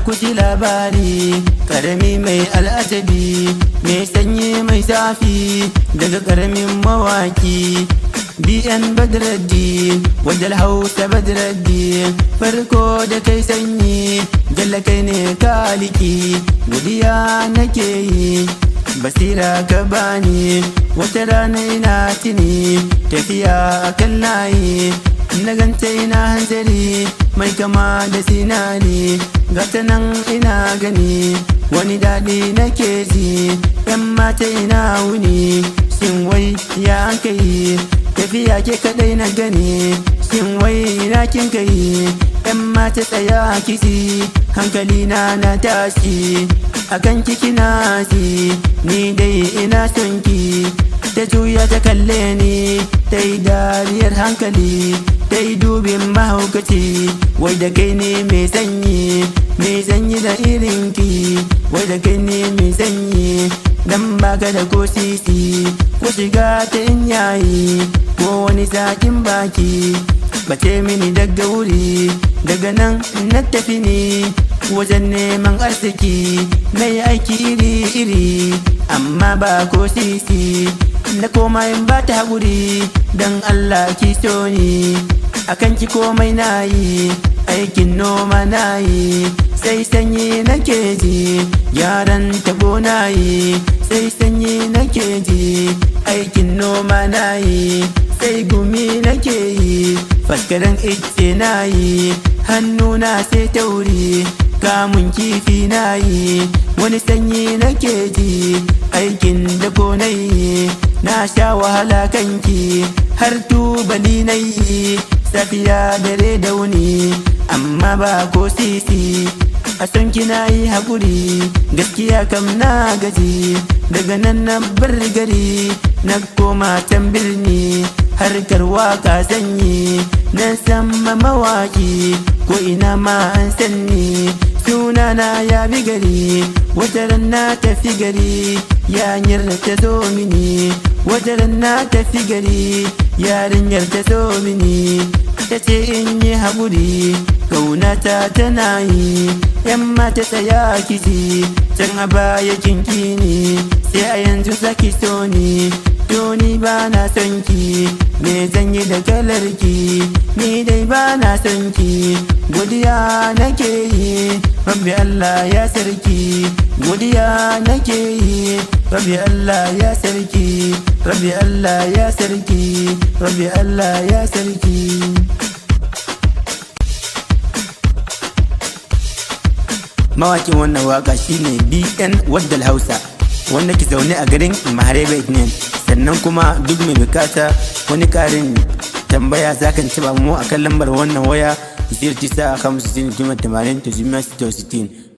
ku ji labari karami mai al'ajabi mai sanyi mai zafi daga karamin mawaki BN Badruddin wajen Hausa Badruddin farko da kai sanyi jalla kai ne kaliki godiya nake yi basira ka bani wata rana ina tuni tafiya akan layi na ganta ina hanzari mai kama da sinari gata nan ina gani wani daɗi nake ji yan mata ina wuni shin wai ya an kai tafiya ke kadai na gani shin wai ina kin kai yan mata tsaya kici hankali na tashi akan kiki na si ni dai ina son ki ta juya ta kalle ni ta yi dariyar hankali ta yi dubin mahaukaci wai da kai ne mai sanyi da irinki wai da kai ne mai sanyi dan baka da ko sisi ko shiga ta in yayi ko wani sakin baki bace mini daga wuri daga nan na tafi ne wajen neman arziki na yi aiki iri-iri amma ba ko sisi na koma in ba ta haƙuri don Allah ki so ni akan ki komai na yi aikin noma na yi sai sanyi nake ji gyaran tabo na yi sai sanyi nake ji aikin noma na yi sai gumi nake yi faskaren ice na yi hannuna sai tauri kamun kifi na yi wani sanyi nake ji aikin da ko na yi na sha wahala kanki har tubali na yi safiya dare da wuni amma ba ko sisi a son kina yi haƙuri gaskiya kam na gaji daga nan na bar gari na koma can birni harkar waka sanyi na sama mawaki ko ina ma an sanni sunana ya bi gari wataran na tafi gari yarinyar ta zo mini wataran na tafi gari yarinyar ta zo mini ta ce in yi haƙuri kaunata tana yi yan mata tsaya kici can a baya kinki ne sai a yanzu zaki so ni to ni ba na son ki me zan yi da kalarki ni dai ba na son ki godiya nake yi rabbi Allah ya sarki godiya nake yi rabbi Allah ya sarki rabbi Allah ya sarki rabbi Allah ya sarki mawakin wannan waka shine BN Waddal Hausa wanda ke zaune a garin Mahareba Itnen sannan kuma duk mai bukata wani karin tambaya zakan ci ba mu akan lambar wannan waya 09 55 80 90 60